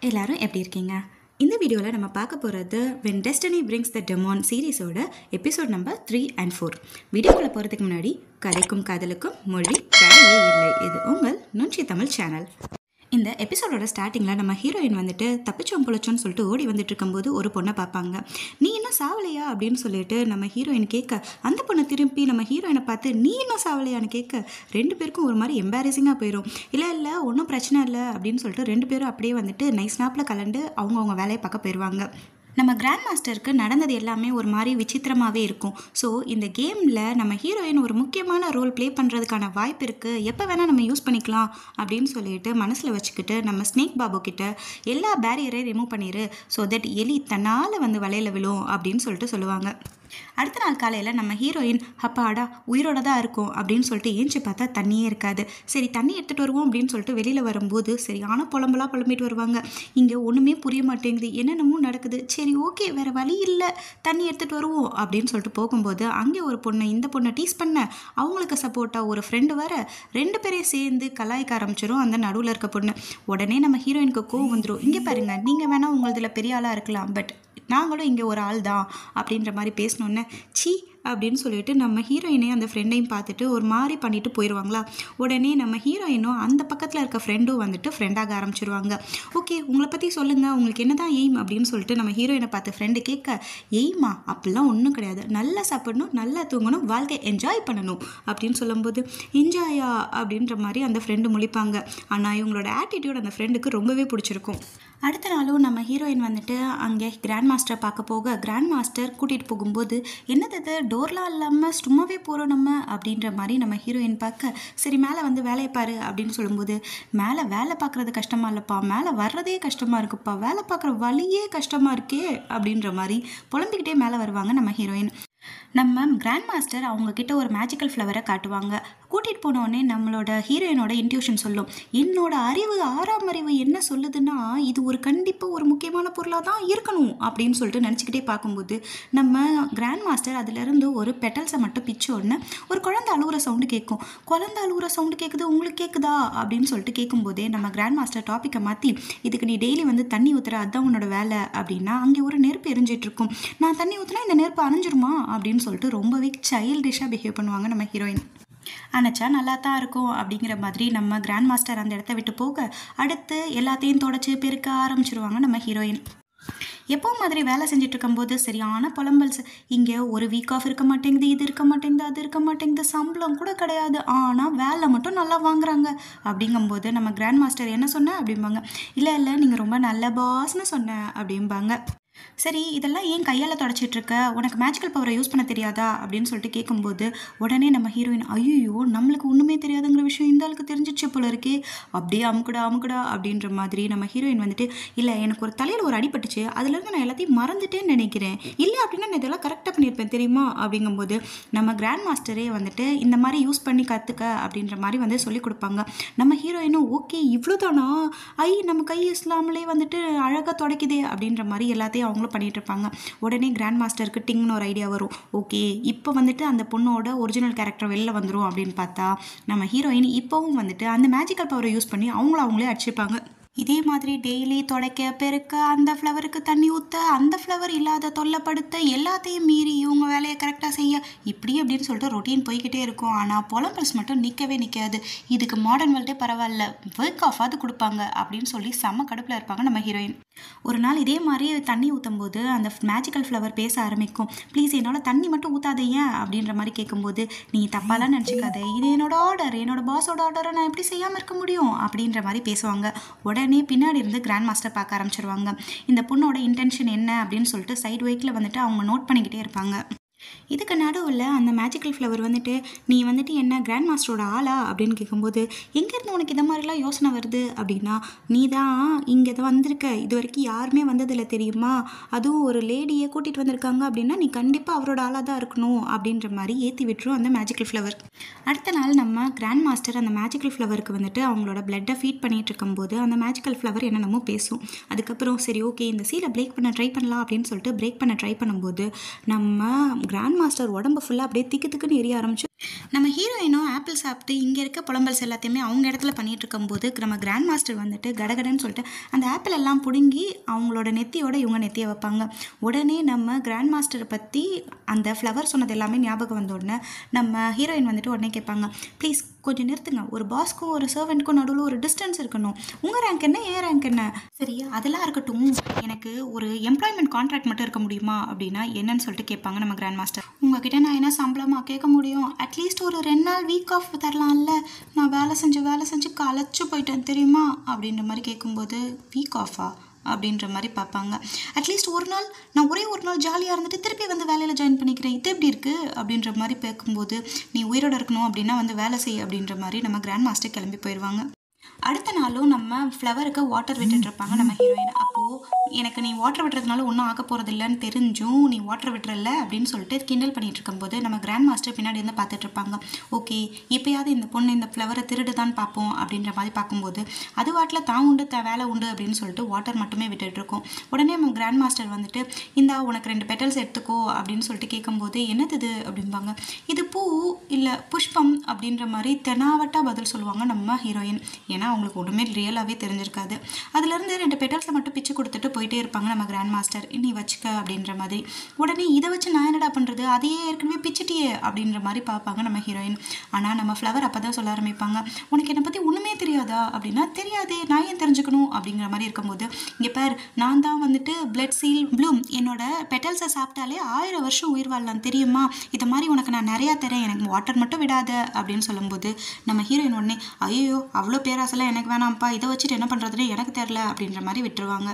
எல்லாரும் எப்படி இருக்கீங்க? இந்த வீடியோவில் நம்ம பார்க்க போகிறது When Destiny Brings the Demon சீரீஸோட எபிசோட் நம்பர் 3 and 4. வீடியோக்குள்ளே போகிறதுக்கு முன்னாடி கதைக்கும் காதலுக்கும் மொழி தடையே இல்லை. இது உங்கள் நுண்சி தமிழ் சேனல். இந்த எபிசோடோட ஸ்டார்டிங்கில் நம்ம ஹீரோயின் வந்துட்டு தப்பிச்சோம் பொழைச்சோன்னு சொல்லிட்டு ஓடி வந்துட்டு இருக்கும்போது ஒரு பொண்ணை பார்ப்பாங்க. நீ இன்னும் சாவலையா அப்படின்னு சொல்லிட்டு நம்ம ஹீரோயின் கேட்க, அந்த பொண்ணை திருப்பி நம்ம ஹீரோயினை பார்த்து நீ இன்னும் சாவலையான்னு கேட்க, ரெண்டு பேருக்கும் ஒரு மாதிரி எம்பாரசிங்காக போயிடும். இல்லை ஒன்றும் பிரச்சனை இல்லை அப்படின்னு சொல்லிட்டு ரெண்டு பேரும் அப்படியே வந்துட்டு நைஸ் நாப்பில் கலந்து அவங்கவுங்க வேலையை பார்க்க போயிடுவாங்க. நம்ம கிராண்ட் மாஸ்டருக்கு நடந்தது எல்லாமே ஒரு மாதிரி விசித்திரமாகவே இருக்கும். ஸோ இந்த கேமில் நம்ம ஹீரோயின் ஒரு முக்கியமான ரோல் ப்ளே பண்ணுறதுக்கான வாய்ப்பு இருக்குது, எப்போ வேணால் நம்ம யூஸ் பண்ணிக்கலாம் அப்படின்னு சொல்லிட்டு மனசில் வச்சுக்கிட்டு நம்ம ஸ்னேக் பாபு கிட்ட எல்லா பேரியரையும் ரிமூவ் பண்ணிடு, ஸோ தட் எலி தன்னால் வந்து வலையில் விழும் அப்படின்னு சொல்லிட்டு சொல்லுவாங்க. அடுத்த நாள் காலையில் நம்ம ஹீரோயின் அப்பாடா உயிரோட தான் இருக்கும் அப்படின்னு சொல்லிட்டு ஏஞ்சி பார்த்தா தண்ணியே இருக்காது. சரி தண்ணி எடுத்துகிட்டு வருவோம் அப்படின்னு சொல்லிட்டு வெளியில் வரும்போது சரியான புலம்பெல்லாம் புலம்பிட்டு வருவாங்க. இங்கே ஒன்றுமே புரிய மாட்டேங்குது, என்னென்னமோ நடக்குது. சரி ஓகே வேறு வழி இல்லை, தண்ணி எடுத்துகிட்டு வருவோம் அப்படின்னு சொல்லிட்டு போகும்போது அங்கே ஒரு பொண்ணு இந்த பொண்ணை டீஸ் பண்ண, அவங்களுக்கு சப்போர்ட்டாக ஒரு ஃப்ரெண்டு வர, ரெண்டு பேரையும் சேர்ந்து கலாய்க்க ஆரம்பிச்சிடும் அந்த நடுவில் இருக்க பொண்ணு. உடனே நம்ம ஹீரோயினுக்கு கோவம் வந்துடும். இங்கே பாருங்கள், நீங்கள் வேணால் உங்களதில் பெரிய ஆளாக இருக்கலாம், பட் நாங்களும் இங்கே ஒரு ஆள் தான் அப்படின்ற மாதிரி பேசினோன்னே சீ அப்படின்னு சொல்லிட்டு நம்ம ஹீரோயினையும் அந்த ஃப்ரெண்டையும் பார்த்துட்டு ஒரு மாதிரி பண்ணிட்டு போயிடுவாங்களா. உடனே நம்ம ஹீரோயினும் அந்த பக்கத்தில் இருக்க ஃப்ரெண்டும் வந்துட்டு ஃப்ரெண்டாக ஆரம்பிச்சிருவாங்க. ஓகே உங்களை பற்றி சொல்லுங்கள், உங்களுக்கு என்ன தான் எய்ம் அப்படின்னு சொல்லிட்டு நம்ம ஹீரோயினை பார்த்து ஃப்ரெண்டு கேட்க, எய்மா அப்படிலாம் ஒன்றும் கிடையாது, நல்லா சாப்பிடணும், நல்லா தூங்கணும், வாழ்க்கை என்ஜாய் பண்ணணும் அப்படின்னு சொல்லும்போது என்ஜாயா அப்படின்ற மாதிரி அந்த ஃப்ரெண்டு முழிப்பாங்க. ஆனால் இவங்களோட ஆட்டிடியூட் அந்த ஃப்ரெண்டுக்கு ரொம்பவே பிடிச்சிருக்கும். அடுத்த நாளும் நம்ம ஹீரோயின் வந்துட்டு அங்கே கிராண்ட் மாஸ்டரை பார்க்க போக, கிராண்ட் மாஸ்டர் கூட்டிகிட்டு போகும்போது என்னது டோர்லாம் இல்லாமல் சும்மாவே போகிறோம் நம்ம அப்படின்ற மாதிரி நம்ம ஹீரோயின் பார்க்க, சரி மேலே வந்து வேலையை பாரு அப்படின்னு சொல்லும்போது, மேலே வேலை பார்க்குறது கஷ்டமாக இல்லைப்பா, மேலே வர்றதே கஷ்டமாக இருக்குப்பா, வேலை பார்க்குற வழியே கஷ்டமாக இருக்கே அப்படின்ற மாதிரி புலம்பிக்கிட்டே மேலே வருவாங்க நம்ம ஹீரோயின். நம்ம கிராண்ட் மாஸ்டர் அவங்கக்கிட்ட ஒரு மேஜிக்கல் ஃப்ளவரை காட்டுவாங்க. கூட்டிகிட்டு போனோடனே நம்மளோட ஹீரோயினோட இன்ட்யூஷன் சொல்லும், என்னோட அறிவு 6ஆம் அறிவு என்ன சொல்லுதுன்னா இது ஒரு கண்டிப்பாக ஒரு முக்கியமான பொருளாக தான் இருக்கணும் அப்படின்னு சொல்லிட்டு நினச்சிக்கிட்டே பார்க்கும்போது நம்ம கிராண்ட் மாஸ்டர் அதிலேருந்து ஒரு பெட்டல்ஸை மட்டும் பிச்ச உடனே ஒரு குழந்தை அழுகுற சவுண்டு கேட்கும். குழந்தை அழுகுற சவுண்டு கேட்குது, உங்களுக்கு கேட்குதா அப்படின்னு சொல்லிட்டு கேட்கும்போதே நம்ம கிராண்ட் மாஸ்டர் டாப்பிக்கை மாற்றி, இதுக்கு நீ டெய்லி வந்து தண்ணி ஊற்றுற அதுதான் உன்னோட வேலை அப்படின்னா, அங்கே ஒரு நெருப்பு எரிஞ்சிட்டு இருக்கும், நான் தண்ணி ஊற்றினா இந்த நெருப்பு அணைஞ்சிருமா அப்படின்னு சொல்லிட்டு ரொம்பவே சைல்டிஷாக பிஹேவ் பண்ணுவாங்க நம்ம ஹீரோயின். அணைச்சா நல்லா தான் இருக்கும் அப்படிங்கிற மாதிரி நம்ம கிராண்ட் மாஸ்டர் அந்த இடத்த விட்டு போக, அடுத்து எல்லாத்தையும் தொடச்சி பெருக்க ஆரம்பிச்சிருவாங்க நம்ம ஹீரோயின். எப்போ மாதிரி வேலை செஞ்சுட்டு இருக்கும்போது சரியான புலம்பல்ஸ், இங்கே ஒரு வீக் ஆஃப் இருக்க மாட்டேங்குது, இது இருக்க மாட்டேங்குது, அது இருக்க மாட்டேங்குது, சம்பளம் கூட கிடையாது, ஆனால் வேலை மட்டும் நல்லா வாங்குறாங்க அப்படிங்கும்போது நம்ம கிராண்ட் மாஸ்டர் என்ன சொன்ன அப்படிம்பாங்க, இல்லை நீங்கள் ரொம்ப நல்ல பாஸ்ன்னு சொன்ன அப்படிம்பாங்க. சரி இதெல்லாம் ஏன் கையால் தொடச்சிட்டு இருக்க, உனக்கு மேஜிக்கல் பவரை யூஸ் பண்ண தெரியாதா அப்படின்னு சொல்லிட்டு கேட்கும்போது உடனே நம்ம ஹீரோயின், ஐயோ நம்மளுக்கு ஒன்றுமே தெரியாதுங்கிற விஷயம் இந்த ஆளுக்கு தெரிஞ்சிச்சு போல இருக்கே, அப்படியே அமுக்குடா அப்படின்ற மாதிரி நம்ம ஹீரோயின் வந்துட்டு, இல்லை எனக்கு ஒரு தலையில் ஒரு அடிபட்டுச்சு, அதுலேருந்து நான் எல்லாத்தையும் மறந்துட்டேன்னு நினைக்கிறேன், இல்லை அப்படின்னா நான் இதெல்லாம் கரெக்டாக பண்ணியிருப்பேன் தெரியுமா அப்படிங்கும்போது நம்ம கிராண்ட் மாஸ்டரே வந்துட்டு இந்த மாதிரி யூஸ் பண்ணி கற்றுக்க அப்படின்ற மாதிரி வந்து சொல்லிக் கொடுப்பாங்க. நம்ம ஹீரோயினும் ஓகே இவ்வளோதானா, நம்ம கை இஸ்லாமலே வந்துட்டு அழகாக தொடக்குதே அப்படின்ற மாதிரி எல்லாத்தையும் அவங்களும் பண்ணிட்டு இருப்பாங்க. உடனே கிராண்ட் மாஸ்டருக்கு டிங்னு ஒரு ஐடியா வரும், ஓகே இப்போ வந்துட்டு அந்த பொண்ணோட ஒரிஜினல் கேரக்டர் வெளில வந்துடும் அப்படின்னு பார்த்தா நம்ம ஹீரோயின் இப்போவும் வந்துட்டு அந்த மேஜிக்கல் பவரை யூஸ் பண்ணி அவங்களே அடிச்சுப்பாங்க. இதே மாதிரி டெய்லி துடைக்க பெருக்க, அந்த ஃப்ளவருக்கு தண்ணி ஊற்ற, அந்த ஃப்ளவர் இல்லாத தொல்லைப்படுத்த, எல்லாத்தையும் மீறி இவங்க வேலையை கரெக்டாக செய்ய, இப்படி அப்படின்னு சொல்லிட்டு ரொட்டீன் போய்கிட்டே இருக்கும். ஆனால் புலம்பல்ஸ் மட்டும் நிற்கவே நிற்காது. இதுக்கு மாடர்ன் வேர்ல்டே பரவாயில்ல, ஒர்க் ஆஃப் ஆது கொடுப்பாங்க அப்படின்னு சொல்லி செம்ம கடுப்பில் இருப்பாங்க நம்ம ஹீரோயின். ஒரு நாள் இதே மாதிரி தண்ணி ஊற்றும் போது அந்த மேஜிக்கல் ஃப்ளவர் பேச ஆரம்பிக்கும், ப்ளீஸ் என்னோட தண்ணி மட்டும் ஊற்றாத ஏன் அப்படின்ற மாதிரி கேட்கும்போது, நீ தப்பாலாம் நினச்சிக்காத, இது என்னோட ஆர்டர், என்னோட பாஸோட ஆர்டரை நான் எப்படி செய்யாமல் இருக்க முடியும் அப்படின்ற மாதிரி பேசுவாங்க. உடனே பின்னாடி இருந்து கிராண்ட் மாஸ்டர் பார்க்க ஆரம்பிச்சிருவாங்க. இந்த பொண்ணோட இன்டென்ஷன் என்ன அப்படின்னு சொல்லிட்டு சைடு வைக்கில் வந்துட்டு அவங்க நோட் பண்ணிக்கிட்டே இருப்பாங்க. இதுக்கு நடுவில் அந்த மேஜிக்கல் ஃப்ளவர் வந்துட்டு, நீ வந்துட்டு என்ன கிராண்ட் மாஸ்டரோட ஆளா அப்படின்னு கேட்கும்போது, எங்கேருந்து உனக்கு இந்த மாதிரிலாம் யோசனை வருது அப்படின்னா, நீ தான் இங்கே வந்திருக்க, இது வரைக்கும் யாருமே வந்ததில்லை தெரியுமா, அதுவும் ஒரு லேடியை கூட்டிகிட்டு வந்திருக்காங்க அப்படின்னா நீ கண்டிப்பாக அவரோட ஆளாக தான் இருக்கணும் அப்படின்ற மாதிரி ஏற்றி விட்டுரும் அந்த மேஜிக்கல் ஃப்ளவர். அடுத்த நாள் நம்ம கிராண்ட் மாஸ்டர் அந்த மேஜிக்கல் ஃப்ளவருக்கு வந்துட்டு அவங்களோட பிளட்டை ஃபீட் பண்ணிகிட்டு இருக்கும்போது அந்த மேஜிக்கல் ஃப்ளவர் என்னென்னமோ பேசும். அதுக்கப்புறம் சரி ஓகே இந்த சீலை பிரேக் பண்ண ட்ரை பண்ணலாம் அப்படின்னு சொல்லிட்டு பிரேக் பண்ண ட்ரை பண்ணும்போது நம்ம கிராண்ட் மாஸ்டர் உடம்பு ஃபுல்லாக அப்படியே திக்கு திக்குன்னு எரிய ஆரம்பிச்சு நம்ம ஹீரோயினும் ஆப்பிள் சாப்பிட்டு இங்கே இருக்க புலம்பல்ஸ் எல்லாத்தையுமே அவங்க இடத்துல பண்ணிட்டு இருக்கும்போது நம்ம கிராண்ட் மாஸ்டர் வந்துட்டு கடகடன்னு சொல்லிட்டு அந்த ஆப்பிள் எல்லாம் பிடுங்கி அவங்களோட நெத்தியோட இவங்க நெத்தியை வைப்பாங்க. உடனே நம்ம கிராண்ட் மாஸ்டரை பற்றி அந்த ஃப்ளவர் சொன்னது எல்லாமே ஞாபகம் வந்த உடனே நம்ம ஹீரோயின் வந்துட்டு உடனே கேட்பாங்க, ப்ளீஸ் கொஞ்சம் நிறுத்துங்க, ஒரு பாஸ்க்கும் ஒரு சர்வெண்ட்க்கும் நடுவில் ஒரு டிஸ்டன்ஸ் இருக்கணும், உங்கள் ரேங்க் என்ன ஏன் ரேங்க் என்ன, சரி அதெல்லாம் இருக்கட்டும், எனக்கு ஒரு எம்ப்ளாய்மெண்ட் கான்ட்ராக்ட் மட்டும் இருக்க முடியுமா அப்படின்னா என்னன்னு சொல்லிட்டு கேட்பாங்க நம்ம கிராண்ட் மாஸ்டர். உங்ககிட்ட நான் என்ன சம்பளமாக கேட்க முடியும், அட்லீஸ்ட் ஒரு 2 நாள் வீக் ஆஃப் தரலாம்ல, நான் வேலை செஞ்சு களைச்சு போயிட்டேன் தெரியுமா அப்படின்ற மாதிரி கேட்கும்போது வீக் ஆஃபா அப்படின்ற மாதிரி பார்ப்பாங்க. அட்லீஸ்ட் ஒரு நாள் நான் ஒரே ஒரு நாள் ஜாலியாக இருந்துட்டு திருப்பி வந்து வேலையில் ஜாயின் பண்ணிக்கிறேன், இது எப்படி இருக்குது அப்படின்ற மாதிரி பேக்கும்போது நீ உயிரோடு இருக்கணும் அப்படின்னா வந்து வேலை செய் அப்படின்ற மாதிரி நம்ம கிராண்ட் மாஸ்டர் கிளம்பி போயிடுவாங்க. அடுத்த நாளும் நம்ம ஃப்ளவருக்கு வாட்டர் விட்டுட்டு இருப்பாங்க நம்ம ஹீரோயின். அப்போது எனக்கு நீ வாட்டர் விட்டுறதுனால ஒன்றும் ஆக போகிறது இல்லைன்னு தெரிஞ்சும் நீ வாட்டர் விட்டுறல அப்படின்னு சொல்லிட்டு கிண்டல் பண்ணிட்டு இருக்கும்போது நம்ம கிராண்ட் மாஸ்டர் பின்னாடி இருந்து பார்த்துட்டு இருப்பாங்க. ஓகே இப்போயாவது இந்த பொண்ணு இந்த ஃப்ளவரை திருடுதான் பார்ப்போம் அப்படின்ற மாதிரி பார்க்கும்போது அது வாட்டில் தான் உண்டு வேலை உண்டு அப்படின்னு சொல்லிட்டு வாட்டர் மட்டுமே விட்டுட்டு இருக்கோம். உடனே நம்ம கிராண்ட் மாஸ்டர் வந்துட்டு இந்தா உனக்கு 2 பெட்டல்ஸ் எடுத்துக்கோ அப்படின்னு சொல்லிட்டு கேட்கும்போது என்னது இது அப்படிம்பாங்க. இது பூ இல்லை புஷ்பம் அப்படின்ற மாதிரி தெனாவட்டா பதில் சொல்லுவாங்க நம்ம ஹீரோயின். ஏன்னா அவங்களுக்கு ஒன்றுமே ரியலாகவே தெரிஞ்சிருக்காது. அதுலேருந்து 2 பெட்டல்ஸை மட்டும் பிச்சு கொடுத்துட்டு போயிட்டே இருப்பாங்க நம்ம கிராண்ட் மாஸ்டர். நீ வச்சுக்க அப்படின்ற மாதிரி. உடனே இதை வச்சு நான் என்னடா பண்ணுறது, அதையே ஏற்கனவே பிச்சுட்டியே அப்படின்ற மாதிரி பார்ப்பாங்க நம்ம ஹீரோயின். ஆனால் நம்ம ஃப்ளவர் அப்போ தான் சொல்ல ஆரம்பிப்பாங்க, உனக்கு என்னை பற்றி ஒன்றுமே தெரியாதா அப்படின்னா தெரியாதே, நான் ஏன் தெரிஞ்சுக்கணும் அப்படிங்கிற மாதிரி இருக்கும்போது இங்கே பேர் நான் தான் வந்துட்டு பிளட் சீல் ப்ளூம், என்னோட பெட்டல்ஸை சாப்பிட்டாலே 1000 வருஷம் உயிர் வாழலாம் தெரியுமா, இதை மாதிரி உனக்கு நான் நிறையா தரேன், எனக்கு வாட்டர் மட்டும் விடாத அப்படின்னு சொல்லும்போது நம்ம ஹீரோயின் உடனே ஐயோ அவ்வளோ பேராசெல்லாம் எனக்கு வேணாம்ப்பா, இதை வச்சுட்டு என்ன பண்ணுறதுன்னு எனக்கு தெரில அப்படின்ற மாதிரி விட்டுருவாங்க.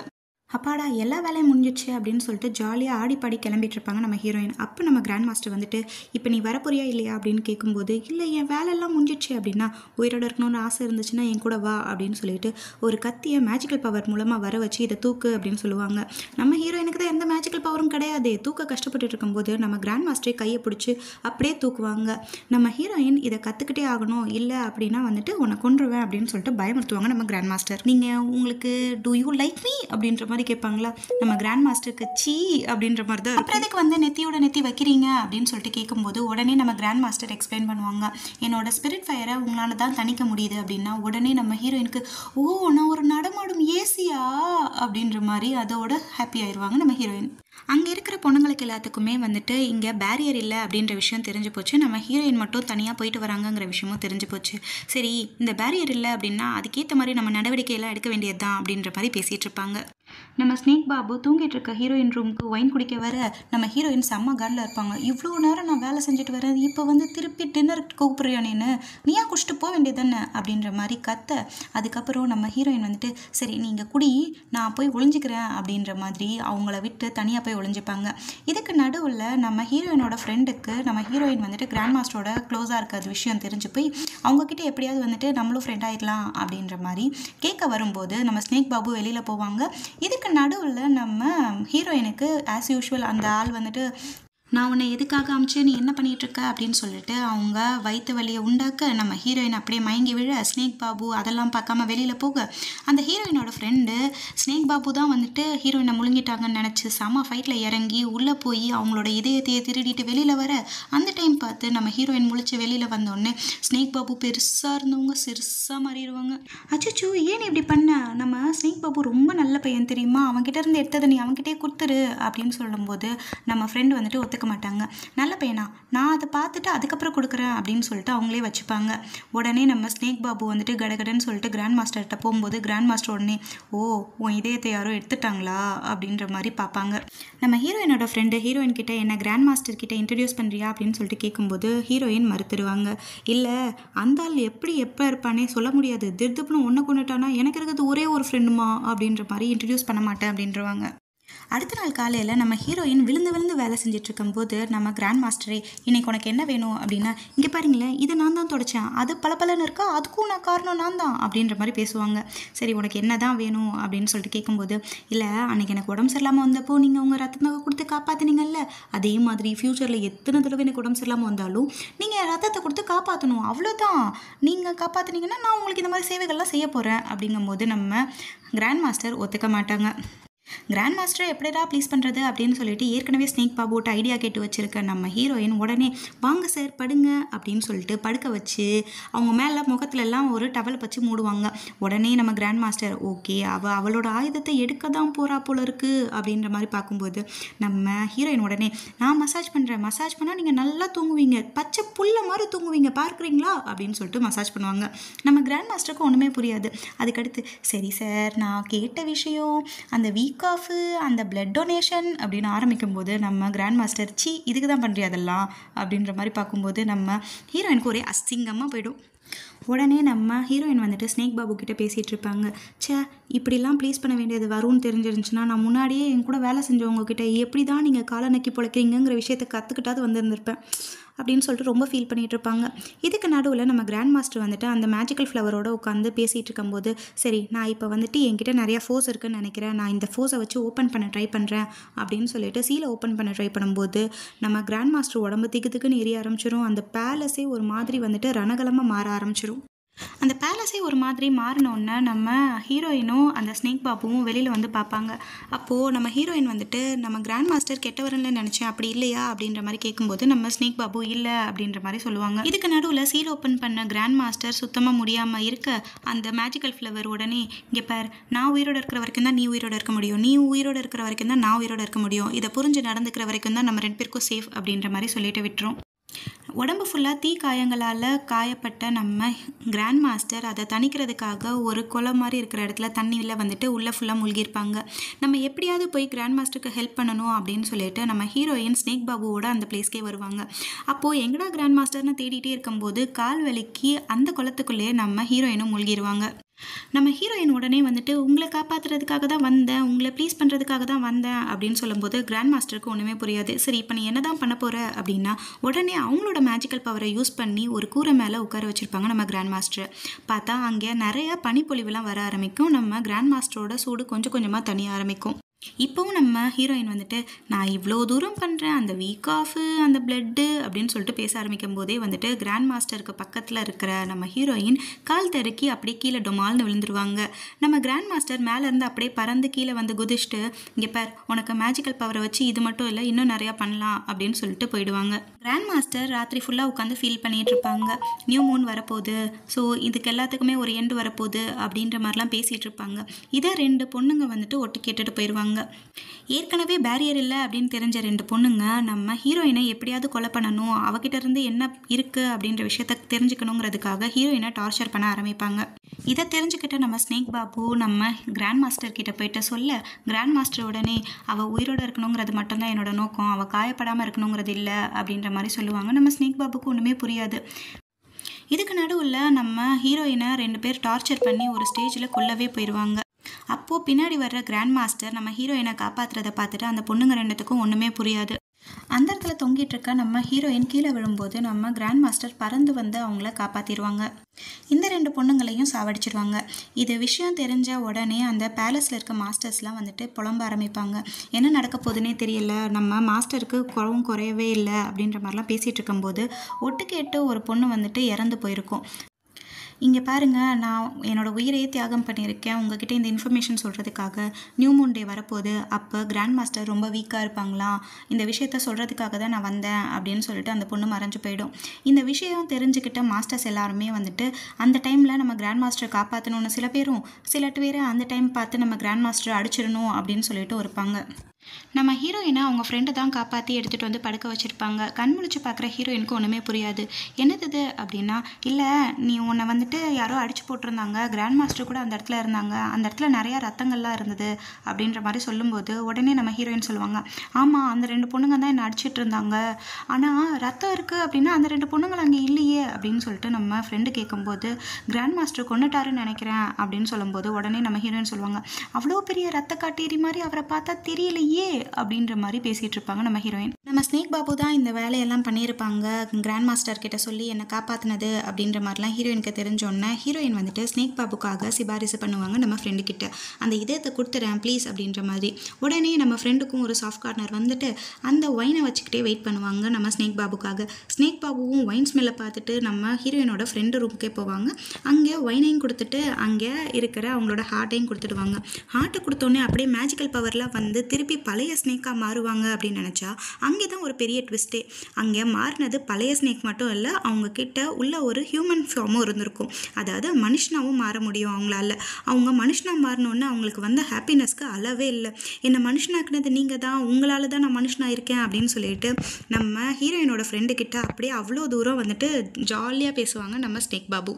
அப்பாடா எல்லா வேலையும் முடிஞ்சிச்சு அப்படின்னு சொல்லிட்டு ஜாலியாக ஆடிப்பாடி கிளம்பிட்டு இருப்பாங்க நம்ம ஹீரோயின். அப்போ நம்ம கிராண்ட் மாஸ்டர் வந்துட்டு இப்போ நீ வரப்போறியா இல்லையா அப்படின்னு கேட்கும்போது இல்லை என் வேலையெல்லாம் முடிஞ்சிச்சு அப்படின்னா உயிரோட இருக்கணும்னு ஆசை இருந்துச்சுன்னா என் கூட வா அப்படின்னு சொல்லிட்டு ஒரு கத்தியை மேஜிக்கல் பவர் மூலமாக வர வச்சு இதை தூக்கு அப்படின்னு சொல்லுவாங்க. நம்ம ஹீரோயினுக்கு தான் எந்த மேஜிக்கல் பவரும் கிடையாது. தூக்க கஷ்டப்பட்டு இருக்கும்போது நம்ம கிராண்ட் மாஸ்டரை கையை பிடிச்சி அப்படியே தூக்குவாங்க. நம்ம ஹீரோயின் இதை கற்றுக்கிட்டே ஆகணும், இல்லை அப்படின்னா வந்துட்டு உன்னை கொன்றுவேன் அப்படின்னு சொல்லிட்டு பயமுறுத்துவாங்க நம்ம கிராண்ட் மாஸ்டர். நீங்கள் உங்களுக்கு டூ யூ லைக் மீ அப்படின்ற மாதிரி கேட்பாங்களா. நம்ம கிராண்ட் மாஸ்டருக்கு சீ அப்படின்ற மாதிரி தான். அப்புறம் அதுக்கு வந்து நெத்தியோட நெத்தி வைக்கிறீங்க அப்படின்னு சொல்லிட்டு கேட்கும்போது உடனே நம்ம கிராண்ட் மாஸ்டர் எக்ஸ்பிளைன் பண்ணுவாங்க, என்னோட ஸ்பிரிட் ஃபயரை உங்களால் தான் தணிக்க முடியுது அப்படின்னா உடனே நம்ம ஹீரோயினுக்கு ஓ நான் ஒரு நடமாடும் ஏசியா அப்படின்ற மாதிரி அதோட ஹாப்பி ஆயிடுவாங்க நம்ம ஹீரோயின். அங்கே இருக்கிற பொண்ணுங்களுக்கு எல்லாத்துக்குமே வந்துட்டு இங்கே பேரியர் இல்லை அப்படின்ற விஷயம் தெரிஞ்சு போச்சு. நம்ம ஹீரோயின் மட்டும் தனியாக போயிட்டு வராங்கங்கிற விஷயமும் தெரிஞ்சு போச்சு. சரி இந்த பேரியர் இல்லை அப்படின்னா அதுக்கேற்ற மாதிரி நம்ம நடவடிக்கையெல்லாம் எடுக்க வேண்டியது தான் அப்படின்ற மாதிரி பேசிகிட்டு இருப்பாங்க. நம்ம ஸ்னேக் பாபு தூங்கிட்டு இருக்க ஹீரோயின் ரூமுக்கு ஒயின் குடிக்க வர நம்ம ஹீரோயின் செம்ம காலில் இருப்பாங்க. இவ்வளோ நேரம் நான் வேலை செஞ்சுட்டு வரேன், இப்போ வந்து திருப்பி டின்னருக்கு கூப்பிட்றியானேன்னு நீயா குடிச்சிட்டு போக வேண்டியது தானே அப்படின்ற மாதிரி கத்த. அதுக்கப்புறம் நம்ம ஹீரோயின் வந்துட்டு சரி நீங்கள் குடி நான் போய் ஒளிஞ்சிக்கிறேன் அப்படின்ற மாதிரி அவங்கள விட்டு தனியாக போய் ஒளிஞ்சிப்பாங்க. இதுக்கு நடுவில் நம்ம ஹீரோயினோட ஃப்ரெண்டுக்கு நம்ம ஹீரோயின் வந்துட்டு கிராண்ட் மாஸ்டரோட க்ளோஸாக இருக்கிறது விஷயம் தெரிஞ்சு போய் அவங்கக்கிட்ட எப்படியாவது வந்துட்டு நம்மளும் ஃப்ரெண்ட் ஆகிடலாம் அப்படின்ற மாதிரி கேட்க வரும்போது நம்ம ஸ்னேக் பாபு வெளியில் போவாங்க. இதுக்கு நடுவில் நம்ம ஹீரோயினுக்கு ஆஸ் யூஷுவல் அந்த ஆள் வந்துட்டு நான் உன்னை எதுக்காக அமிச்சு நீ என்ன பண்ணிகிட்ருக்க அப்படின்னு சொல்லிட்டு அவங்க வயிற்று வலியை உண்டாக்க நம்ம ஹீரோயின் அப்படியே மயங்கி விழ ஸ்னேக் பாபு அதெல்லாம் பார்க்காம வெளியில் போக அந்த ஹீரோயினோட ஃப்ரெண்டு ஸ்னேக் பாபு தான் வந்துட்டு ஹீரோயினை முழுங்கிட்டாங்கன்னு நினச்சி செம ஃபைட்டில் இறங்கி உள்ளே போய் அவங்களோட இதயத்தையே திருடிட்டு வெளியில் வர அந்த டைம் பார்த்து நம்ம ஹீரோயின் முழிச்சு வெளியில் வந்தோடனே ஸ்னேக் பாபு பெருசாக இருந்தவங்க சிறுசாக மாறிடுவாங்க. அச்சோ ஏன் இப்படி பண்ண, நம்ம ஸ்னேக் பாபு ரொம்ப நல்ல பையன் தெரியுமா, அவன்கிட்ட இருந்து எடுத்ததை நீ அவன்கிட்டே கொடுத்துரு அப்படின்னு சொல்லும்போது நம்ம ஃப்ரெண்டு வந்துட்டு ஒத்துக்க மாட்டாங்க. நல்ல பையனா நான் அதை பார்த்துட்டு அதுக்கப்புறம் கொடுக்குறேன் அப்படின்னு சொல்லிட்டு அவங்களே வச்சுப்பாங்க. உடனே நம்ம ஸ்னேக் பாபு வந்துட்டு கடகடன்னு சொல்லிட்டு கிராண்ட் மாஸ்டர்கிட்ட போகும்போது கிராண்ட் மாஸ்டர் உடனே ஓ உன் இதயத்தை யாரோ எடுத்துட்டாங்களா அப்படின்ற மாதிரி பார்ப்பாங்க. நம்ம ஹீரோயினோட ஃப்ரெண்டு ஹீரோயின் கிட்ட என்ன கிராண்ட் மாஸ்டர் கிட்ட இன்ட்ரடியூஸ் பண்ணுறியா அப்படின்னு சொல்லிட்டு கேட்கும்போது ஹீரோயின் மறுத்துடுவாங்க. இல்லை அந்த ஆள் எப்படி எப்போ இருப்பானே சொல்ல முடியாது, திருதுப்புன்னு ஒன்று கொண்டுட்டானா எனக்கு இருக்கிறது ஒரே ஒரு ஃப்ரெண்டுமா அப்படின்ற மாதிரி இன்ட்ரடியூஸ் பண்ண மாட்டேன் அப்படின்றவாங்க. அடுத்த நாள் காலையில் நம்ம ஹீரோயின் விழுந்து வேலை செஞ்சுட்டு இருக்கும்போது நம்ம கிராண்ட் மாஸ்டரே இன்னைக்கு உனக்கு என்ன வேணும் அப்படின்னா இங்கே பாருங்களேன் இது நான் தான் தொடச்சேன், அது பலன்னு இருக்கா, அதுக்கும் நான் காரணம் நான் தான் அப்படின்ற மாதிரி பேசுவாங்க. சரி உனக்கு என்ன தான் வேணும் அப்படின்னு சொல்லிட்டு கேட்கும்போது இல்லை அன்றைக்கி எனக்கு உடம்பு சரியில்லாமல் வந்தப்போ நீங்கள் உங்கள் ரத்தத்தை கொடுத்து காப்பாற்றினீங்கல்ல, அதே மாதிரி ஃப்யூச்சரில் எத்தனை தடவை எனக்கு உடம்பு சரியில்லாமல் வந்தாலும் நீங்கள் ரத்தத்தை கொடுத்து காப்பாற்றணும், அவ்வளோதான், நீங்கள் காப்பாற்றினீங்கன்னா நான் உங்களுக்கு இந்த மாதிரி சேவைகள்லாம் செய்ய போகிறேன் அப்படிங்கும்போது நம்ம கிராண்ட் மாஸ்டர் ஒத்துக்க மாட்டாங்க. கிராண்ட் மாஸ்டரை எப்படிடா ப்ளீஸ் பண்ணுறது அப்படின்னு சொல்லிட்டு ஏற்கனவே ஸ்னேக் பாபுட்ட ஐடியா கேட்டு வச்சுருக்க நம்ம ஹீரோயின் உடனே வாங்க சார் படுங்க அப்படின்னு சொல்லிட்டு படுக்க வச்சு அவங்க மேலே முகத்துலலாம் ஒரு டவலை வச்சு மூடுவாங்க. உடனே நம்ம கிராண்ட் மாஸ்டர் ஓகே அவளோட ஆயுதத்தை எடுக்க தான் போகிறா போல இருக்குது அப்படின்ற மாதிரி பார்க்கும்போது நம்ம ஹீரோயின் உடனே நான் மசாஜ் பண்ணுறேன், மசாஜ் பண்ணால் நீங்கள் நல்லா தூங்குவீங்க, பச்சை புல்ல மாதிரி தூங்குவீங்க பார்க்குறீங்களா அப்படின்னு சொல்லிட்டு மசாஜ் பண்ணுவாங்க. நம்ம கிராண்ட் மாஸ்டருக்கு ஒன்றுமே புரியாது. அதுக்கடுத்து சரி சார் நான் கேட்ட விஷயம் அந்த வீக் ஆஃப் அந்த பிளட் டொனேஷன் அப்படின்னு ஆரம்பிக்கும்போது நம்ம கிராண்ட் மாஸ்டர் இதுக்கு தான் பண்ணுறியா அதெல்லாம் அப்படின்ற மாதிரி பார்க்கும்போது நம்ம ஹீரோயினுக்கு ஒரே அசிங்கமாக போயிடும். உடனே நம்ம ஹீரோயின் வந்துட்டு ஸ்னேக் பாபு கிட்டே பேசிகிட்டு இருப்பாங்க. இப்படிலாம் ப்ளீஸ் பண்ண வேண்டியது வரும்னு தெரிஞ்சிருந்துச்சுன்னா நான் முன்னாடியே என் கூட வேலை செஞ்சவங்கக்கிட்ட எப்படி தான் நீங்கள் காலை நக்கி பிழைக்கிறீங்கிற விஷயத்தை கற்றுக்கிட்டாது வந்திருந்திருப்பேன் அப்படின்னு சொல்லிட்டு ரொம்ப ஃபீல் பண்ணிகிட்டு இருப்பாங்க. இதுக்கு நடுவில் நம்ம கிராண்ட் மாஸ்டர் வந்துட்டு அந்த மேஜிக்கல் ஃப்ளவரோட உட்காந்து பேசிகிட்டு இருக்கும்போது சரி நான் இப்போ வந்துட்டு என்கிட்ட நிறையா ஃபோர்ஸ் இருக்குதுன்னு நினைக்கிறேன், நான் இந்த ஃபோர்ஸை வச்சு ஓப்பன் பண்ண ட்ரை பண்ணுறேன் அப்படின்னு சொல்லிட்டு சீலை ஓப்பன் பண்ண ட்ரை பண்ணும்போது நம்ம கிராண்ட் மாஸ்டர் உடம்பு திக்குன்னு எரிய ஆரம்பிச்சிடும். அந்த பேலஸே ஒரு மாதிரி வந்துட்டு ரணகலமாக மாற ஆரம்பிச்சிடும். அந்த பேலஸே ஒரு மாதிரி மாறினோன்னே நம்ம ஹீரோயினும் அந்த ஸ்னேக் பாபுவும் வெளியில் வந்து பார்ப்பாங்க. அப்போது நம்ம ஹீரோயின் வந்துட்டு நம்ம கிராண்ட் மாஸ்டர் கெட்டவரன்னு நினச்சேன் அப்படி இல்லையா அப்படின்ற மாதிரி கேட்கும்போது நம்ம ஸ்னேக் பாபு இல்லை அப்படின்ற மாதிரி சொல்லுவாங்க. இதுக்கு நடுவில் சீல் ஓப்பன் பண்ண கிராண்ட் மாஸ்டர் சுத்தமாக முடியாமல் இருக்க அந்த மேஜிக்கல் ஃப்ளவர் உடனே இங்கே பார் நான் உயிரோடு இருக்கிற வரைக்கும் தான் நீ உயிரோடு இருக்க முடியும், நீ உயிரோடு இருக்கிற வரைக்கும் தான் நான் உயிரோடு இருக்க முடியும், இதை புரிஞ்சு நடந்துக்கிற வரைக்கும் தான் நம்ம 2 பேருக்கும் சேஃப் அப்படின்ற மாதிரி சொல்லிட்டு விட்டுரும். உடம்பு ஃபுல்லாக தீ காயங்களால் காயப்பட்ட நம்ம கிராண்ட் மாஸ்டர் அதை தணிக்கிறதுக்காக ஒரு குளம் மாதிரி இருக்கிற இடத்துல தண்ணியில் வந்துட்டு உள்ளே ஃபுல்லாக மூழ்கியிருப்பாங்க. நம்ம எப்படியாவது போய் கிராண்ட் மாஸ்டருக்கு ஹெல்ப் பண்ணணும் அப்படின்னு சொல்லிட்டு நம்ம ஹீரோயின் ஸ்னேக் பாபுவோட அந்த பிளேஸ்க்கே வருவாங்க. அப்போது எங்கடா கிராண்ட் மாஸ்டர்னு தேடிட்டே இருக்கும்போது கால் வலிக்கு அந்த குளத்துக்குள்ளேயே நம்ம ஹீரோயினும் மூழ்கிடுவாங்க. நம்ம ஹீரோயின் உடனே வந்துட்டு உங்களை காப்பாற்றுறதுக்காக தான் வந்தேன், உங்களை ப்ளீஸ் பண்ணுறதுக்காக தான் வந்தேன் அப்படின்னு சொல்லும்போது கிராண்ட் மாஸ்டருக்கு ஒன்றுமே புரியாது. சரி இப்போ நீ என்ன தான் பண்ண போகிற அப்படின்னா உடனே அவங்களோட மேஜிக்கல் பவரை யூஸ் பண்ணி ஒரு கூரை மேலே உட்கார வச்சுருப்பாங்க நம்ம கிராண்ட் மாஸ்டர். பார்த்தா அங்கே நிறையா பனிப்பொழிவுலாம் வர ஆரம்பிக்கும். நம்ம கிராண்ட் மாஸ்டரோட சூடு கொஞ்சம் கொஞ்சமாக தனிய ஆரம்பிக்கும். இப்போவும் நம்ம ஹீரோயின் வந்துட்டு நான் இவ்வளோ தூரம் பண்ணுறேன் அந்த வீக் ஆஃப் அந்த பிளட்டு அப்படின்னு சொல்லிட்டு பேச ஆரம்பிக்கும் போதே வந்துட்டு கிராண்ட் மாஸ்டருக்கு பக்கத்தில் இருக்கிற நம்ம ஹீரோயின் கால் தெருக்கி அப்படியே கீழே டொமால்னு விழுந்துருவாங்க. நம்ம கிராண்ட் மாஸ்டர் மேலேருந்து அப்படியே பறந்து கீழே வந்து குதிச்சுட்டு இங்கே பார் உனக்கு மேஜிக்கல் பவரை வச்சு இது மட்டும் இல்லை இன்னும் நிறையா பண்ணலாம் அப்படின்னு சொல்லிட்டு போயிடுவாங்க. கிராண்ட் மாஸ்டர் ராத்திரி ஃபுல்லாக உட்காந்து ஃபீல் பண்ணிகிட்டு இருப்பாங்க. நியூ மூன் வரப்போகுது, ஸோ இதுக்கு எல்லாத்துக்குமே ஒரு எண்டு வரப்போகுது அப்படின்ற மாதிரிலாம் பேசிகிட்டு இருப்பாங்க. இதை 2 பொண்ணுங்க வந்துட்டு ஒட்டு கேட்டுட்டு போயிடுவாங்க. ஏற்கனவே பேரியர் இல்லை அப்படின்னு தெரிஞ்ச 2 பொண்ணுங்க நம்ம ஹீரோயினை எப்படியாவது கொலை பண்ணணும், அவகிட்ட இருந்து என்ன இருக்கு அப்படின்ற விஷயத்த தெரிஞ்சுக்கணுங்கிறதுக்காக ஹீரோயினை டார்ச்சர் பண்ண ஆரம்பிப்பாங்க. இதை தெரிஞ்சுக்கிட்ட நம்ம ஸ்னேக் பாபு நம்ம கிராண்ட் மாஸ்டர் கிட்ட போயிட்டு சொல்ல கிராண்ட் மாஸ்டர் உடனே அவள் உயிரோடு இருக்கணுங்கிறது மட்டும்தான் என்னோட நோக்கம், அவள் காயப்படாமல் இருக்கணுங்கிறது இல்லை அப்படின்ற மாதிரி சொல்லுவாங்க. நம்ம ஸ்னேக் பாபுக்கு ஒன்றுமே புரியாது. இதுக்கு நடுவில் நம்ம ஹீரோயினை 2 பேர் டார்ச்சர் பண்ணி ஒரு ஸ்டேஜில் கொல்லவே போயிடுவாங்க. அப்போது பின்னாடி வர்ற கிராண்ட் மாஸ்டர் நம்ம ஹீரோயினை காப்பாற்றுறதை பார்த்துட்டு அந்த பொண்ணுங்க 2த்துக்கும் ஒன்றுமே புரியாது. அந்த இடத்துல தொங்கிட்டு இருக்க நம்ம ஹீரோயின் கீழே விழும்போது நம்ம கிராண்ட் மாஸ்டர் பறந்து வந்து அவங்கள காப்பாற்றிடுவாங்க. இந்த 2 பொண்ணுங்களையும் சாவடிச்சிடுவாங்க. இது விஷயம் தெரிஞ்ச உடனே அந்த பேலஸில் இருக்க மாஸ்டர்ஸ்லாம் வந்துட்டு புலம்ப ஆரம்பிப்பாங்க. என்ன நடக்க போகுதுன்னே தெரியல, நம்ம மாஸ்டருக்கு குறையவே இல்லை அப்படின்ற மாதிரிலாம் பேசிகிட்டு இருக்கும்போது ஒட்டு கேட்டு ஒரு பொண்ணு வந்துட்டு இறந்து போயிருக்கும். இங்கே பாருங்கள் நான் என்னோடய உயிரையே தியாகம் பண்ணியிருக்கேன் உங்ககிட்ட இந்த இன்ஃபர்மேஷன் சொல்கிறதுக்காக, நியூ மூன் டே வரப்போகுது, அப்போ கிராண்ட் மாஸ்டர் ரொம்ப வீக்காக இருப்பாங்களாம், இந்த விஷயத்த சொல்கிறதுக்காக தான் நான் வந்தேன் அப்படின்னு சொல்லிட்டு அந்த பொண்ணு மறைஞ்சு போயிடும். இந்த விஷயம் தெரிஞ்சுக்கிட்ட மாஸ்டர்ஸ் எல்லாருமே வந்துட்டு அந்த டைமில் நம்ம கிராண்ட் மாஸ்டரை காப்பாற்றணும்னு சில பேர் அந்த டைம் பார்த்து நம்ம கிராண்ட் மாஸ்டரை அடிச்சிடணும் அப்படின்னு சொல்லிட்டு இருப்பாங்க. நம்ம ஹீரோயினை அவங்க ஃப்ரெண்டை தான் காப்பாற்றி எடுத்துகிட்டு வந்து படுக்க வச்சுருப்பாங்க. கண் முழிச்சு பார்க்குற ஹீரோயினுக்கு ஒன்றுமே புரியாது. என்னது அப்படின்னா இல்லை நீ உன்னை வந்துட்டு யாரோ அடிச்சு போட்டிருந்தாங்க, கிராண்ட் மாஸ்டர் கூட அந்த இடத்துல இருந்தாங்க, அந்த இடத்துல நிறையா ரத்தங்கள்லாம் இருந்தது அப்படின்ற மாதிரி சொல்லும்போது உடனே நம்ம ஹீரோயின் சொல்லுவாங்க ஆமாம் அந்த 2 பொண்ணுங்க தான் என்னை அடிச்சிட்டு இருந்தாங்க, ஆனால் ரத்தம் இருக்குது அப்படின்னா அந்த 2 பொண்ணுங்கள் அங்கே இல்லையே அப்படின்னு சொல்லிட்டு நம்ம ஃப்ரெண்டு கேட்கும்போது கிராண்ட் மாஸ்டர் கொண்டுட்டாருன்னு நினைக்கிறேன் அப்படின்னு சொல்லும்போது உடனே நம்ம ஹீரோயின் சொல்லுவாங்க அவ்வளோ பெரிய ரத்த காட்டேரி மாதிரி அவரை பார்த்தா தெரியலையே இல்லையே அப்படின்ற மாதிரி பேசிகிட்டு இருப்பாங்க நம்ம ஹீரோயின். நம்ம ஸ்னேக் பாபு தான் இந்த வேலையெல்லாம் பண்ணியிருப்பாங்க, கிராண்ட் மாஸ்டர் கிட்ட சொல்லி என்னை காப்பாற்றினது அப்படின்ற மாதிரிலாம் ஹீரோயினுக்கு தெரிஞ்சோன்னே ஹீரோயின் வந்துட்டு ஸ்னேக் பாபுக்காக சிபாரிசு பண்ணுவாங்க நம்ம ஃப்ரெண்டு கிட்ட. அந்த இதயத்தை கொடுத்துறேன் ப்ளீஸ் அப்படின்ற மாதிரி. உடனே நம்ம ஃப்ரெண்டுக்கும் ஒரு சாஃப்ட் கார்னர் வந்துட்டு அந்த ஒயினை வச்சுக்கிட்டே வெயிட் பண்ணுவாங்க நம்ம ஸ்னேக் பாபுக்காக. ஸ்னேக் பாபுவும் ஒயின் ஸ்மெல்லை பார்த்துட்டு நம்ம ஹீரோயினோட ஃப்ரெண்டு ரூமுக்கே போவாங்க. அங்கே ஒயினையும் கொடுத்துட்டு அங்கே இருக்கிற அவங்களோட ஹார்ட்டையும் கொடுத்துடுவாங்க. ஹார்ட்டை கொடுத்தோன்னே அப்படியே மேஜிக்கல் பவர்லாம் வந்து திருப்பி பழைய ஸ்னேக்காக மாறுவாங்க அப்படின்னு நினச்சா அங்கே தான் ஒரு பெரிய ட்விஸ்ட்டே. அங்கே மாறினது பழைய ஸ்னேக் மட்டும் இல்லை, அவங்க கிட்ட உள்ள ஒரு ஹியூமன் ஃபார்மும் இருந்திருக்கும். அதாவது மனுஷனாவும் மாற முடியும் அவங்களால. அவங்க மனுஷனாக மாறினோன்னு அவங்களுக்கு வந்த ஹாப்பினஸ்க்கு அளவே இல்லை. என்னை மனுஷனாக்குனது நீங்கள் தான், உங்களால் தான் நான் மனுஷனாக இருக்கேன் அப்படின்னு சொல்லிட்டு நம்ம ஹீரோயினோட ஃப்ரெண்டு கிட்ட அப்படியே அவ்வளோ தூரம் வந்துட்டு ஜாலியாக பேசுவாங்க நம்ம ஸ்னேக் பாபு.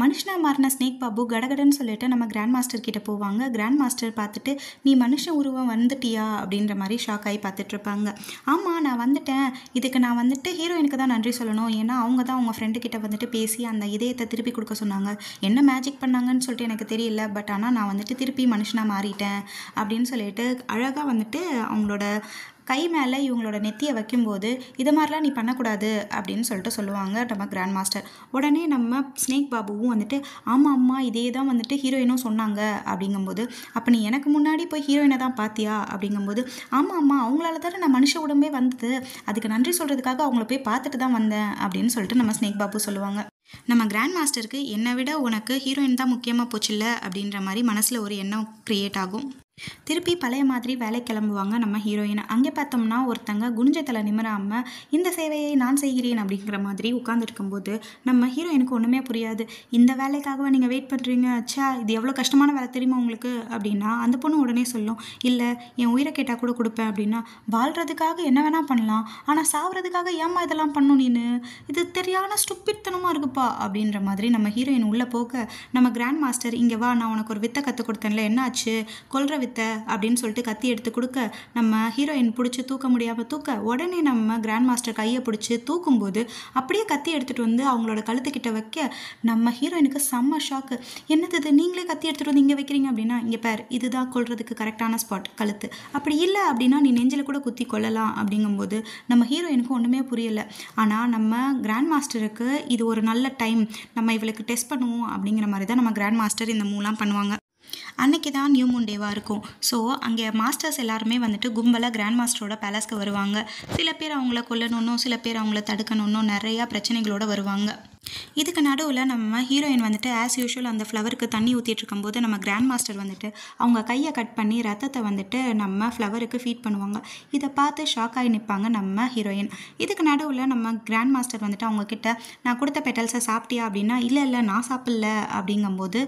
மனுஷனாக மாறின ஸ்னேக் பாபு கடகடன்னு சொல்லிட்டு நம்ம கிராண்ட் மாஸ்டர் கிட்ட போவாங்க. கிராண்ட் மாஸ்டர் பார்த்துட்டு நீ மனுஷன் உருவம் வந்துட்டியா அப்படின்ற மாதிரி ஷாக் ஆகி பார்த்துட்டு இருப்பாங்க. ஆமாம் நான் வந்துட்டேன், இதுக்கு நான் வந்துட்டு ஹீரோயினுக்கு தான் நன்றி சொல்லணும், ஏன்னா அவங்க தான் அவங்க ஃப்ரெண்டு கிட்ட வந்துட்டு பேசி அந்த இதயத்தை திருப்பி கொடுக்க சொன்னாங்க. என்ன மேஜிக் பண்ணாங்கன்னு சொல்லிட்டு எனக்கு தெரியல, பட் ஆனால் நான் வந்துட்டு திருப்பி மனுஷனாக மாறிட்டேன் அப்படின்னு சொல்லிட்டு அழகாக வந்துட்டு அவங்களோட கை மேலே இவங்களோட நெத்தியை வைக்கும்போது இதை மாதிரிலாம் நீ பண்ணக்கூடாது அப்படின்னு சொல்லிட்டு சொல்லுவாங்க நம்ம கிராண்ட் மாஸ்டர். உடனே நம்ம ஸ்னேக் பாபுவும் வந்துட்டு ஆமாம் அம்மா இதே தான் வந்துட்டு ஹீரோயினும் சொன்னாங்க அப்படிங்கும்போது, அப்போ நீ எனக்கு முன்னாடி போய் ஹீரோயினை தான் பார்த்தியா அப்படிங்கும்போது, ஆமாம் அம்மா அவங்களால தானே நான் மனுஷ உடம்பே வந்தது, அதுக்கு நன்றி சொல்கிறதுக்காக அவங்கள போய் பார்த்துட்டு தான் வந்தேன் அப்படின்னு சொல்லிட்டு நம்ம ஸ்னேக் பாபு சொல்லுவாங்க. நம்ம கிராண்ட் மாஸ்டருக்கு என்னை விட உனக்கு ஹீரோயின் தான் முக்கியமாக போச்சுல்ல அப்படின்ற மாதிரி மனசில் ஒரு எண்ணம் க்ரியேட் ஆகும். திருப்பி பழைய மாதிரி வேலை கிளம்புவாங்க நம்ம ஹீரோயின். அங்கே பார்த்தோம்னா ஒருத்தங்க குனிஞ்சத்தில் நிமிராமல் இந்த சேவையை நான் செய்கிறேன் அப்படிங்கிற மாதிரி உட்காந்துருக்கும்போது நம்ம ஹீரோயினுக்கு ஒன்றுமே புரியாது. இந்த வேலைக்காகவா நீங்கள் வெயிட் பண்ணுறீங்க, அச்சா இது எவ்வளோ கஷ்டமான வேலை தெரியுமா உங்களுக்கு அப்படின்னா அந்த பொண்ணு உடனே சொல்லும், இல்லை என் உயிரை கேட்டால் கூட கொடுப்பேன் அப்படின்னா, வாழ்கிறதுக்காக என்ன வேணால் பண்ணலாம், ஆனால் சாவறதுக்காக ஏமா இதெல்லாம் பண்ணும் நீனு, இது தெரியாத ஸ்டூபிட்தனமாக இருக்குப்பா அப்படின்ற மாதிரி நம்ம ஹீரோயின் உள்ளே போக நம்ம கிராண்ட் மாஸ்டர் இங்கே வா நான் உனக்கு ஒரு வித்தை கற்றுக் கொடுத்தேன்ல என்ன ஆச்சு, கொல்ற வித்தை அப்படின்னு சொல்லிட்டு கத்தி எடுத்து கொடுக்க நம்ம ஹீரோயின் பிடிச்சி தூக்க முடியாமல் தூக்க உடனே நம்ம கிராண்ட் மாஸ்டர் கையை பிடிச்சி தூக்கும்போது அப்படியே கத்தி எடுத்துகிட்டு வந்து அவங்களோட கழுத்துக்கிட்ட வைக்க நம்ம ஹீரோயினுக்கு செம்ம ஷாக்கு. என்னது இது நீங்களே கத்தி எடுத்துகிட்டு வந்து இங்கே வைக்கிறீங்க அப்படின்னா, இங்கே பேர் இதுதான் கொல்றதுக்கு கரெக்டான ஸ்பாட் கழுத்து, அப்படி இல்லை அப்படின்னா நீ நெஞ்சில் கூட குத்தி கொல்லலாம் அப்படிங்கும்போது நம்ம ஹீரோயினுக்கு ஒன்றுமே புரியலை. ஆனால் நம்ம கிராண்ட் மாஸ்டருக்கு இது ஒரு நல்ல டைம், நம்ம இவளுக்கு டெஸ்ட் பண்ணுவோம் அப்படிங்கிற மாதிரி தான் நம்ம கிராண்ட் மாஸ்டர் இந்த மூலாம் பண்ணுவாங்க. அன்றைக்கி தான் நியூ மூன் டேவாக இருக்கும். ஸோ அங்கே மாஸ்டர்ஸ் எல்லாருமே வந்துட்டு கும்பலாக கிராண்ட் மாஸ்டரோட பேலஸ்க்கு வருவாங்க. சில பேர் அவங்கள கொல்லணுன்னோ சில பேர் அவங்கள தடுக்கணுன்னோ நிறையா பிரச்சனைகளோடு வருவாங்க. இதுக்கு நடுவில் நம்ம ஹீரோயின் வந்துட்டு ஆஸ் யூஷுவல் அந்த ஃப்ளவருக்கு தண்ணி ஊற்றிட்டு இருக்கும்போது நம்ம கிராண்ட் மாஸ்டர் வந்துட்டு அவங்க கையை கட் பண்ணி ரத்தத்தை வந்துட்டு நம்ம ஃப்ளவருக்கு ஃபீட் பண்ணுவாங்க. இதை பார்த்து ஷாக் ஆகி நிற்பாங்க நம்ம ஹீரோயின். இதுக்கு நடுவில் நம்ம கிராண்ட் மாஸ்டர் வந்துட்டு அவங்கக்கிட்ட நான் கொடுத்த பெட்டல்ஸை சாப்பிட்டியா அப்படின்னா, இல்லை இல்லை நான் சாப்பிடல அப்படிங்கும்போது,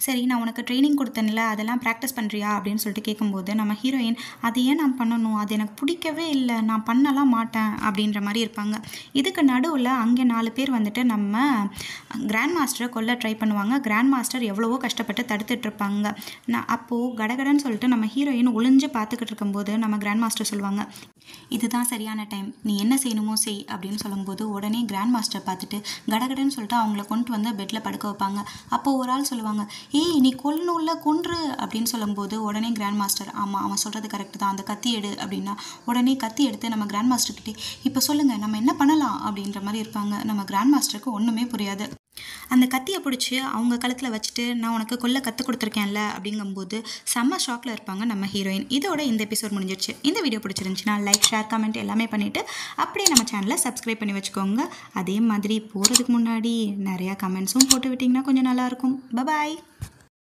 சரி நான் உனக்கு ட்ரைனிங் கொடுத்தேன்ல அதெல்லாம் ப்ராக்டிஸ் பண்ணுறியா அப்படின்னு சொல்லிட்டு கேட்கும்போது நம்ம ஹீரோயின் அது ஏன் நான் பண்ணணும், அது எனக்கு பிடிக்கவே இல்லை, நான் பண்ணலாம் மாட்டேன் அப்படின்ற மாதிரி இருப்பாங்க. இதுக்கு நடுவில் அங்கே 4 பேர் வந்துட்டு நம்ம கிராண்ட் மாஸ்டரை கொல்ல ட்ரை பண்ணுவாங்க. கிராண்ட் மாஸ்டர் எவ்வளவோ கஷ்டப்பட்டு தடுத்துட்டு இருப்பாங்க. அப்போது கடகடன்னு சொல்லிட்டு நம்ம ஹீரோயின் ஒளிஞ்சு பார்த்துக்கிட்டு இருக்கும்போது நம்ம கிராண்ட் மாஸ்டர் சொல்லுவாங்க, இதுதான் சரியான டைம், நீ என்ன செய்யணுமோ செய் அப்படின்னு சொல்லும்போது உடனே கிராண்ட் மாஸ்டர் பார்த்துட்டு கடகடன்னு சொல்லிட்டு அவங்கள கொண்டு வந்து பெட்டில் படுக்க வைப்பாங்க. அப்போது ஒரு ஆள் சொல்லுவாங்க, ஏய் நீ கொல்லணும்ல கொன்று அப்படின்னு சொல்லும்போது உடனே கிராண்ட் மாஸ்டர் ஆமாம் அவன் சொல்கிறது கரெக்டு தான், அந்த கத்தி எடு அப்படின்னா உடனே கத்தி எடுத்து நம்ம கிராண்ட் மாஸ்டர்கிட்டே இப்போ சொல்லுங்கள் நம்ம என்ன பண்ணலாம் அப்படின்ற மாதிரி இருப்பாங்க. நம்ம கிராண்ட் மாஸ்டருக்கு ஒன்றுமே புரியாது. அந்த கத்தியை பிடிச்சி அவங்க கழுத்தில் வச்சுட்டு நான் உனக்கு கொல்ல கற்றுக் கொடுத்துருக்கேன்ல அப்படிங்கும்போது செம்ம ஷாக்கில் இருப்பாங்க நம்ம ஹீரோயின். இதோட இந்த எபிசோட் முடிஞ்சிருச்சு. இந்த வீடியோ பிடிச்சிருந்துச்சுன்னா லைக் ஷேர் கமெண்ட் எல்லாமே பண்ணிவிட்டு அப்படியே நம்ம சேனலை சப்ஸ்கிரைப் பண்ணி வச்சுக்கோங்க. அதே மாதிரி போகிறதுக்கு முன்னாடி நிறையா கமெண்ட்ஸும் போட்டு விட்டிங்கன்னா கொஞ்சம் நல்லாயிருக்கும். பாய்.